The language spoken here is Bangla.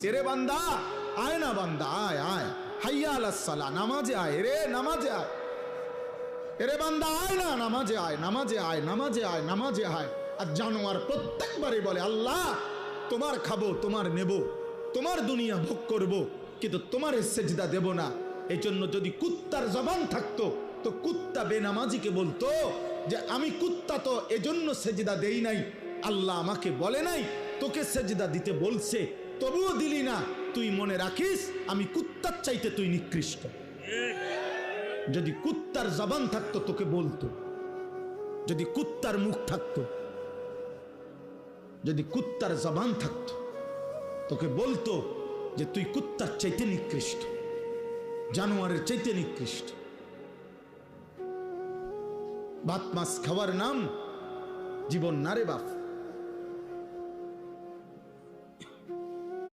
तेरे बंदा आए ना बंदा आए आए हैया अलस सला नामाजे आए रे नामाजे आए तेरे बंदा आए ना नामाजे आए नामाजे आए नामाजे आए नामाजे आए আর জানোয়ার প্রত্যেকবারই বলে আল্লাহ তোমার খাবো তোমার নেব তোমার দুনিয়া ভোগ করব কিন্তু তোমার সেজদা দেব না। এজন্য যদি কুত্তার জবান থাকতো তো কুত্তা বেনামাজিকে বলতো যে আমি কুত্তা তো এজন্য সেজদা দেই নাই, আল্লাহ আমাকে বলে নাই তোকে সেজদা দিতে বলছে তবুও দিলি না, তুই মনে রাখিস আমি কুত্তার চাইতে তুই নিকৃষ্ট। যদি কুত্তার জবান থাকতো তোকে বলতো, যদি কুত্তার মুখ থাকতো, যদি কুত্তার জবান থাকতো তোকে বলতো যে তুই কুত্তার চাইতে নিকৃষ্ট, জানোয়ারের চাইতে নিকৃষ্ট। ভাত মাছ খাওয়ার নাম জীবন না রে বাপ।